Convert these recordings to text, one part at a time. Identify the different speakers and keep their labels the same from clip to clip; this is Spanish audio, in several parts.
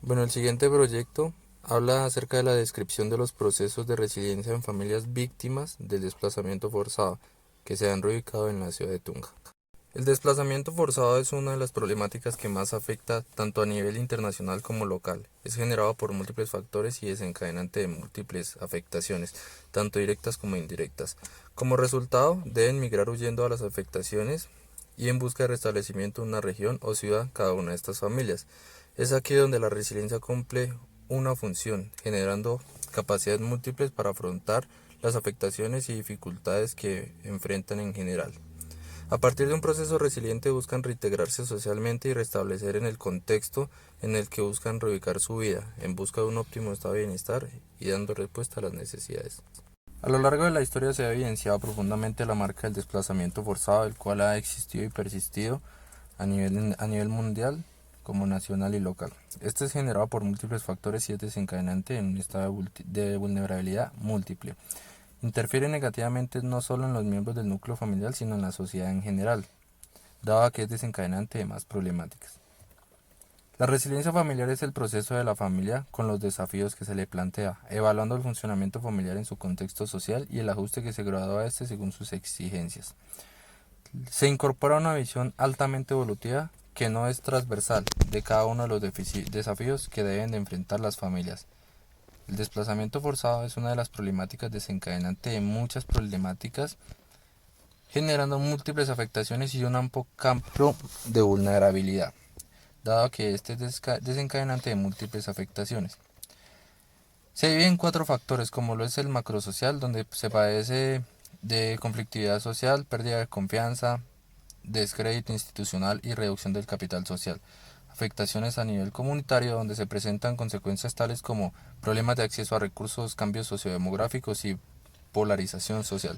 Speaker 1: Bueno, el siguiente proyecto habla acerca de la descripción de los procesos de resiliencia en familias víctimas del desplazamiento forzado que se han reubicado en la ciudad de Tunja. El desplazamiento forzado es una de las problemáticas que más afecta tanto a nivel internacional como local. Es generado por múltiples factores y desencadenante de múltiples afectaciones, tanto directas como indirectas. Como resultado, deben migrar huyendo a las afectaciones y en busca de restablecimiento de una región o ciudad cada una de estas familias. Es aquí donde la resiliencia cumple una función, generando capacidades múltiples para afrontar las afectaciones y dificultades que enfrentan en general. A partir de un proceso resiliente buscan reintegrarse socialmente y restablecer en el contexto en el que buscan reubicar su vida, en busca de un óptimo estado de bienestar y dando respuesta a las necesidades. A lo largo de la historia se ha evidenciado profundamente la marca del desplazamiento forzado, el cual ha existido y persistido a nivel mundial como nacional y local. Este es generado por múltiples factores y es desencadenante en un estado de vulnerabilidad múltiple. Interfiere negativamente no solo en los miembros del núcleo familiar, sino en la sociedad en general, dado que es desencadenante de más problemáticas. La resiliencia familiar es el proceso de la familia con los desafíos que se le plantea, evaluando el funcionamiento familiar en su contexto social y el ajuste que se gradúa a este según sus exigencias. Se incorpora una visión altamente evolutiva que no es transversal de cada uno de los desafíos que deben de enfrentar las familias. El desplazamiento forzado es una de las problemáticas desencadenante de muchas problemáticas, generando múltiples afectaciones y un amplio campo de vulnerabilidad, dado que este es desencadenante de múltiples afectaciones. Se divide en cuatro factores, como lo es el macrosocial, donde se padece de conflictividad social, pérdida de confianza, descrédito institucional y reducción del capital social. Afectaciones a nivel comunitario, donde se presentan consecuencias tales como problemas de acceso a recursos, cambios sociodemográficos y polarización social.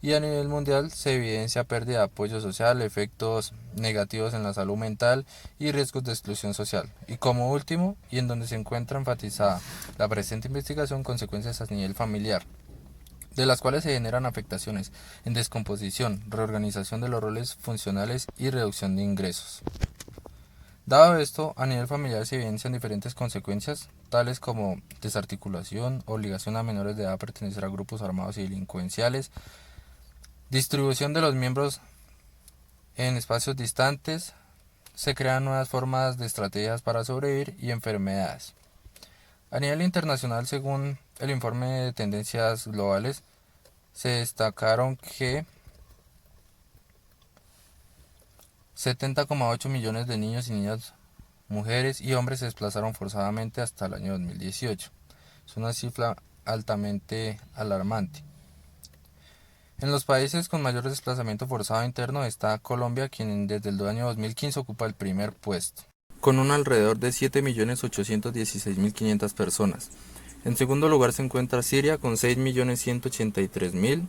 Speaker 1: Y a nivel mundial se evidencia pérdida de apoyo social, efectos negativos en la salud mental y riesgos de exclusión social. Y como último, y en donde se encuentra enfatizada la presente investigación, consecuencias a nivel familiar, de las cuales se generan afectaciones en descomposición, reorganización de los roles funcionales y reducción de ingresos. Dado esto, a nivel familiar se evidencian diferentes consecuencias, tales como desarticulación, obligación a menores de edad a pertenecer a grupos armados y delincuenciales, distribución de los miembros en espacios distantes, se crean nuevas formas de estrategias para sobrevivir y enfermedades. A nivel internacional, según el informe de tendencias globales, se destacaron que 70,8 millones de niños y niñas, mujeres y hombres se desplazaron forzadamente hasta el año 2018. Es una cifra altamente alarmante. En los países con mayor desplazamiento forzado interno está Colombia, quien desde el año 2015 ocupa el primer puesto, con un alrededor de 7.816.500 personas. En segundo lugar se encuentra Siria con 6.183.000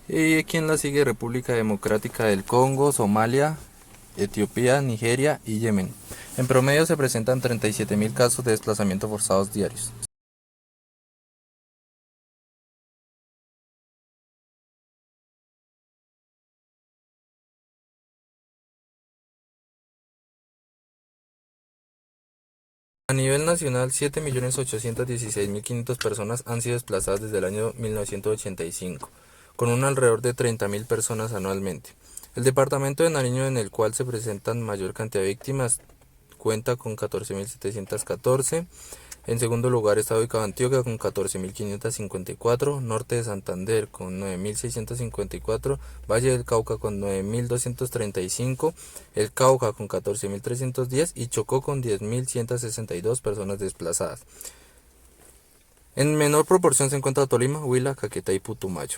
Speaker 1: y quien la sigue República Democrática del Congo, Somalia, Etiopía, Nigeria y Yemen. En promedio se presentan 37.000 casos de desplazamiento forzados diarios. A nivel nacional, 7.816.500 personas han sido desplazadas desde el año 1985, con un alrededor de 30.000 personas anualmente. El departamento de Nariño, en el cual se presentan mayor cantidad de víctimas, cuenta con 14.714. En segundo lugar está ubicado Antioquia con 14.554, Norte de Santander con 9.654, Valle del Cauca con 9.235, El Cauca con 14.310 y Chocó con 10.162 personas desplazadas. En menor proporción se encuentra Tolima, Huila, Caquetá y Putumayo.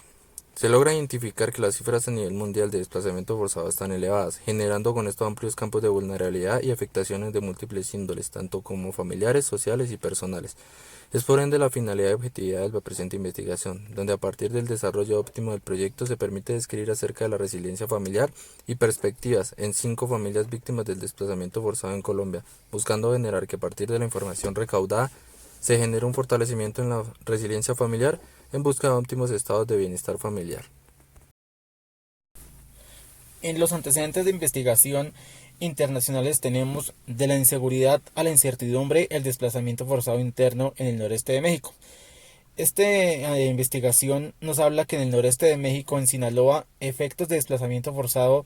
Speaker 1: Se logra identificar que las cifras a nivel mundial de desplazamiento forzado están elevadas, generando con esto amplios campos de vulnerabilidad y afectaciones de múltiples índoles, tanto como familiares, sociales y personales. Es por ende la finalidad y objetividad de la presente investigación, donde a partir del desarrollo óptimo del proyecto se permite describir acerca de la resiliencia familiar y perspectivas en 5 familias víctimas del desplazamiento forzado en Colombia, buscando generar que a partir de la información recaudada se genere un fortalecimiento en la resiliencia familiar en busca de óptimos estados de bienestar familiar.
Speaker 2: En los antecedentes de investigación internacionales tenemos de la inseguridad a la incertidumbre, el desplazamiento forzado interno en el noreste de México. Esta investigación nos habla que en el noreste de México, en Sinaloa, efectos de desplazamiento forzado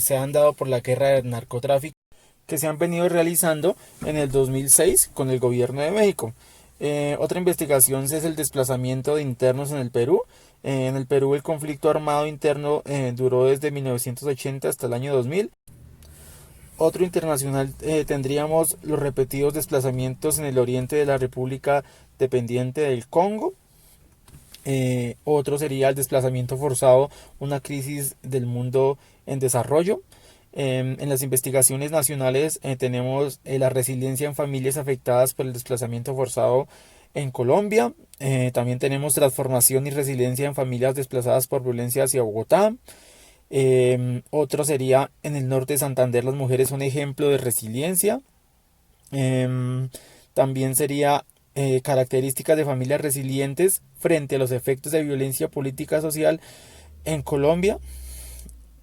Speaker 2: se han dado por la guerra del narcotráfico que se han venido realizando en el 2006 con el gobierno de México. Otra investigación es el desplazamiento de internos en el Perú. En el Perú el conflicto armado interno duró desde 1980 hasta el año 2000. Otro internacional tendríamos los repetidos desplazamientos en el oriente de la República Dependiente del Congo. Otro sería el desplazamiento forzado, una crisis del mundo en desarrollo. En las investigaciones nacionales tenemos la resiliencia en familias afectadas por el desplazamiento forzado en Colombia. También tenemos transformación y resiliencia en familias desplazadas por violencia hacia Bogotá. Otro sería en el norte de Santander, las mujeres son ejemplo de resiliencia. También sería características de familias resilientes frente a los efectos de violencia política social en Colombia.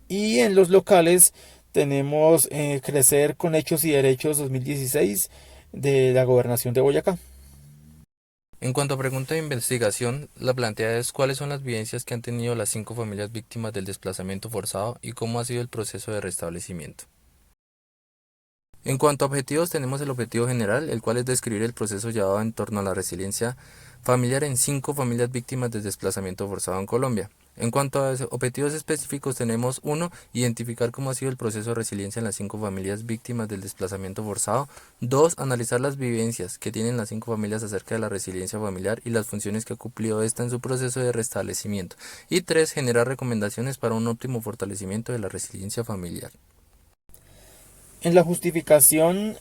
Speaker 2: Y en los locales tenemos Crecer con Hechos y Derechos 2016 de la Gobernación de Boyacá.
Speaker 1: En cuanto a pregunta de investigación, la planteada es cuáles son las vivencias que han tenido las 5 familias víctimas del desplazamiento forzado y cómo ha sido el proceso de restablecimiento. En cuanto a objetivos, tenemos el objetivo general, el cual es describir el proceso llevado en torno a la resiliencia familiar en 5 familias víctimas del desplazamiento forzado en Colombia. En cuanto a objetivos específicos, tenemos 1. Identificar cómo ha sido el proceso de resiliencia en las 5 familias víctimas del desplazamiento forzado. 2. Analizar las vivencias que tienen las 5 familias acerca de la resiliencia familiar y las funciones que ha cumplido esta en su proceso de restablecimiento. Y 3. Generar recomendaciones para un óptimo fortalecimiento de la resiliencia familiar.
Speaker 2: En la justificación,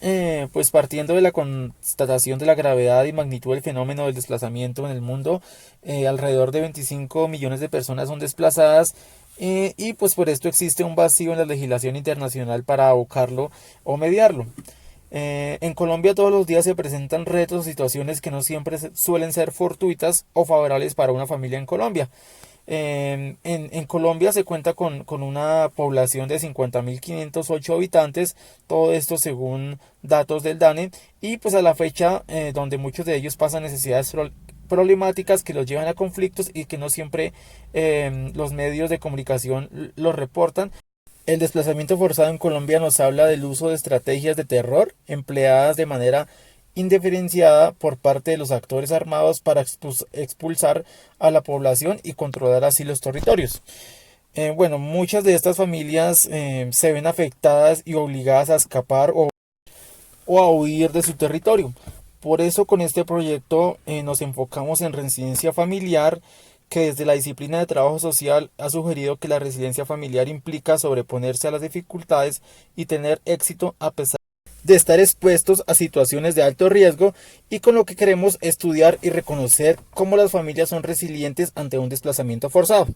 Speaker 2: pues partiendo de la constatación de la gravedad y magnitud del fenómeno del desplazamiento en el mundo, alrededor de 25 millones de personas son desplazadas y pues por esto existe un vacío en la legislación internacional para abocarlo o mediarlo. En Colombia todos los días se presentan retos o situaciones que no siempre suelen ser fortuitas o favorables para una familia en Colombia. En Colombia se cuenta con una población de 50.508 habitantes, todo esto según datos del DANE, y pues a la fecha donde muchos de ellos pasan necesidades problemáticas que los llevan a conflictos y que no siempre los medios de comunicación los reportan. El desplazamiento forzado en Colombia nos habla del uso de estrategias de terror empleadas de manera indiferenciada por parte de los actores armados para expulsar a la población y controlar así los territorios. Bueno, muchas de estas familias se ven afectadas y obligadas a escapar o a huir de su territorio. Por eso con este proyecto nos enfocamos en resiliencia familiar, que desde la disciplina de trabajo social ha sugerido que la resiliencia familiar implica sobreponerse a las dificultades y tener éxito a pesar de estar expuestos a situaciones de alto riesgo, y con lo que queremos estudiar y reconocer cómo las familias son resilientes ante un desplazamiento forzado.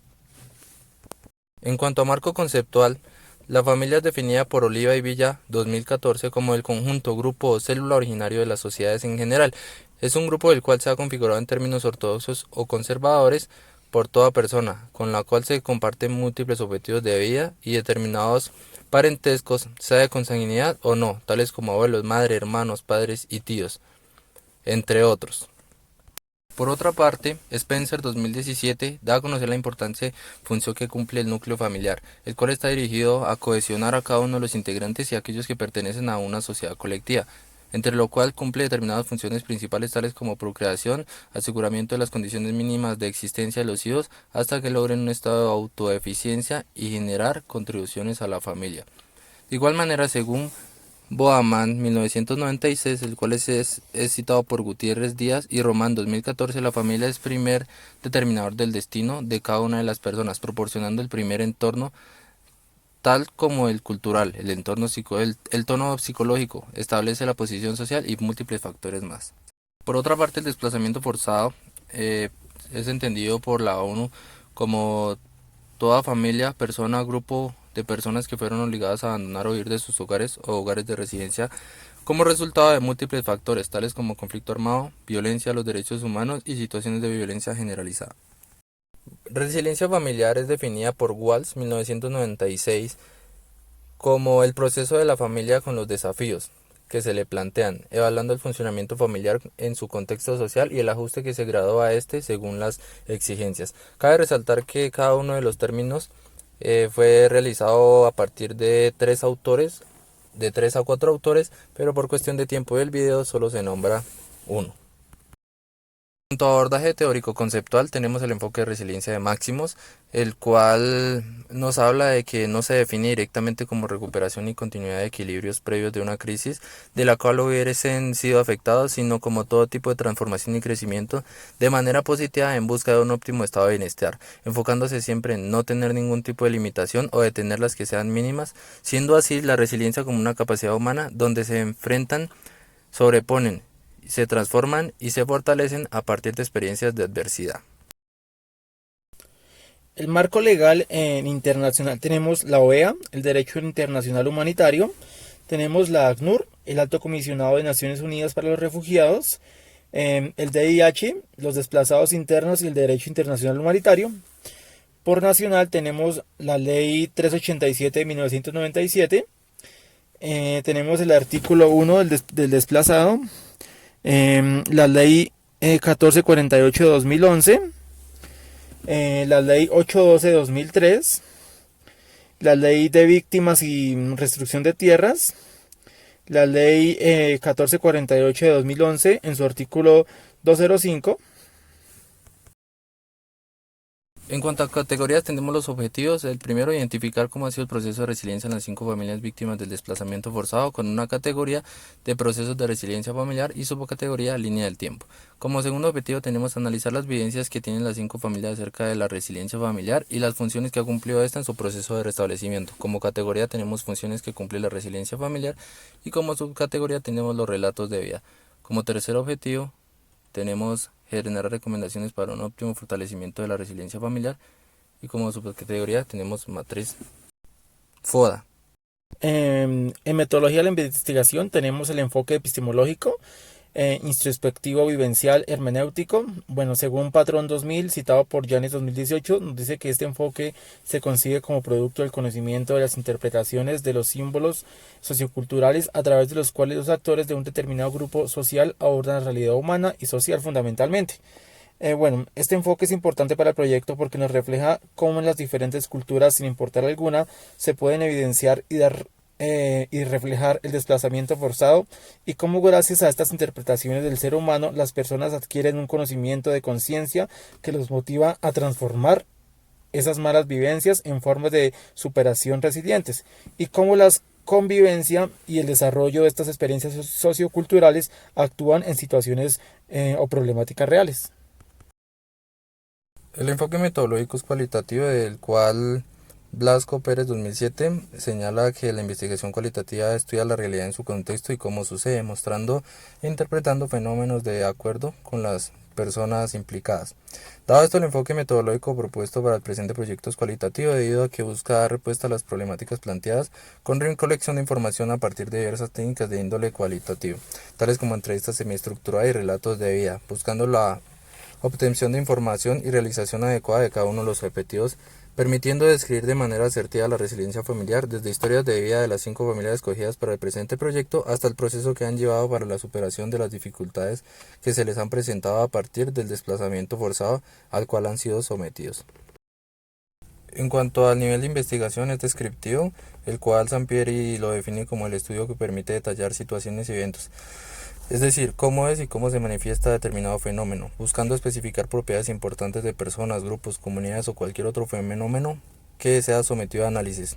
Speaker 1: En cuanto a marco conceptual, la familia es definida por Oliva y Villa 2014 como el conjunto, grupo o célula originario de las sociedades en general. Es un grupo del cual se ha configurado en términos ortodoxos o conservadores por toda persona, con la cual se comparten múltiples objetivos de vida y determinados parentescos, sea de consanguinidad o no, tales como abuelos, madre, hermanos, padres y tíos, entre otros. Por otra parte, Spencer 2017 da a conocer la importante función que cumple el núcleo familiar, el cual está dirigido a cohesionar a cada uno de los integrantes y a aquellos que pertenecen a una sociedad colectiva, entre lo cual cumple determinadas funciones principales tales como procreación, aseguramiento de las condiciones mínimas de existencia de los hijos hasta que logren un estado de autoeficiencia y generar contribuciones a la familia. De igual manera, según Boaman 1996, el cual es citado por Gutiérrez Díaz y Román 2014, la familia es primer determinador del destino de cada una de las personas, proporcionando el primer entorno tal como el cultural, el entorno el tono psicológico, establece la posición social y múltiples factores más. Por otra parte, el desplazamiento forzado es entendido por la ONU como toda familia, persona, grupo de personas que fueron obligadas a abandonar o huir de sus hogares o hogares de residencia como resultado de múltiples factores, tales como conflicto armado, violencia a los derechos humanos y situaciones de violencia generalizada. Resiliencia familiar es definida por Walsh 1996 como el proceso de la familia con los desafíos que se le plantean, evaluando el funcionamiento familiar en su contexto social y el ajuste que se gradúa a este según las exigencias. Cabe resaltar que cada uno de los términos fue realizado a partir de tres autores, de 3 a 4 autores, pero por cuestión de tiempo del video solo se nombra uno. En cuanto a abordaje teórico conceptual, tenemos el enfoque de resiliencia de Máximos, el cual nos habla de que no se define directamente como recuperación y continuidad de equilibrios previos de una crisis de la cual hubiesen sido afectados, sino como todo tipo de transformación y crecimiento de manera positiva en busca de un óptimo estado de bienestar, enfocándose siempre en no tener ningún tipo de limitación o de tener las que sean mínimas, siendo así la resiliencia como una capacidad humana donde se enfrentan, sobreponen, se transforman y se fortalecen a partir de experiencias de adversidad.
Speaker 2: El marco legal internacional tenemos la OEA, el Derecho Internacional Humanitario, tenemos la ACNUR, el Alto Comisionado de Naciones Unidas para los Refugiados, el DIH, los desplazados internos y el Derecho Internacional Humanitario. Por nacional tenemos la Ley 387 de 1997, tenemos el artículo 1 del desplazado, la ley 1448 de 2011, la ley 812 de 2003, la ley de víctimas y restricción de tierras, la ley 1448 de 2011 en su artículo 205.
Speaker 1: En cuanto a categorías, tenemos los objetivos. El primero, identificar cómo ha sido el proceso de resiliencia en las 5 familias víctimas del desplazamiento forzado, con una categoría de procesos de resiliencia familiar y subcategoría línea del tiempo. Como segundo objetivo, tenemos analizar las vivencias que tienen las 5 familias acerca de la resiliencia familiar y las funciones que ha cumplido esta en su proceso de restablecimiento. Como categoría tenemos funciones que cumple la resiliencia familiar y como subcategoría tenemos los relatos de vida. Como tercer objetivo, tenemos generar recomendaciones para un óptimo fortalecimiento de la resiliencia familiar y como subcategoría tenemos matriz FODA.
Speaker 2: En metodología de la investigación tenemos el enfoque epistemológico, introspectivo, vivencial, hermenéutico. Bueno, según Patrón 2000, citado por Janes 2018, nos dice que este enfoque se concibe como producto del conocimiento de las interpretaciones de los símbolos socioculturales a través de los cuales los actores de un determinado grupo social abordan la realidad humana y social fundamentalmente. Bueno, este enfoque es importante para el proyecto porque nos refleja cómo en las diferentes culturas, sin importar alguna, se pueden evidenciar y reflejar el desplazamiento forzado y cómo gracias a estas interpretaciones del ser humano las personas adquieren un conocimiento de conciencia que los motiva a transformar esas malas vivencias en formas de superación resilientes y cómo las convivencia y el desarrollo de estas experiencias socioculturales actúan en situaciones o problemáticas reales.
Speaker 1: El enfoque metodológico es cualitativo, del cual Blasco Pérez 2007 señala que la investigación cualitativa estudia la realidad en su contexto y cómo sucede, mostrando e interpretando fenómenos de acuerdo con las personas implicadas. Dado esto, el enfoque metodológico propuesto para el presente proyecto es cualitativo debido a que busca dar respuesta a las problemáticas planteadas con recolección de información a partir de diversas técnicas de índole cualitativo, tales como entrevistas semiestructuradas y relatos de vida, buscando la obtención de información y realización adecuada de cada uno de los objetivos, permitiendo describir de manera asertiva la resiliencia familiar desde historias de vida de las 5 familias escogidas para el presente proyecto hasta el proceso que han llevado para la superación de las dificultades que se les han presentado a partir del desplazamiento forzado al cual han sido sometidos. En cuanto al nivel de investigación, es descriptivo, el cual Sampieri lo define como el estudio que permite detallar situaciones y eventos, es decir, cómo es y cómo se manifiesta determinado fenómeno, buscando especificar propiedades importantes de personas, grupos, comunidades o cualquier otro fenómeno que sea sometido a análisis.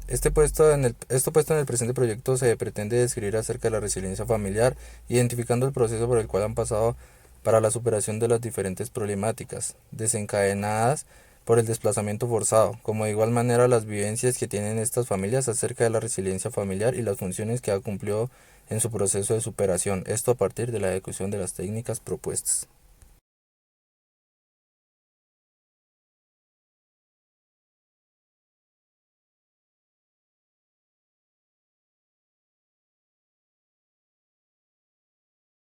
Speaker 1: Esto puesto en el presente proyecto se pretende describir acerca de la resiliencia familiar, identificando el proceso por el cual han pasado para la superación de las diferentes problemáticas desencadenadas por el desplazamiento forzado, como de igual manera las vivencias que tienen estas familias acerca de la resiliencia familiar y las funciones que ha cumplido en su proceso de superación, esto a partir de la ejecución de las técnicas propuestas.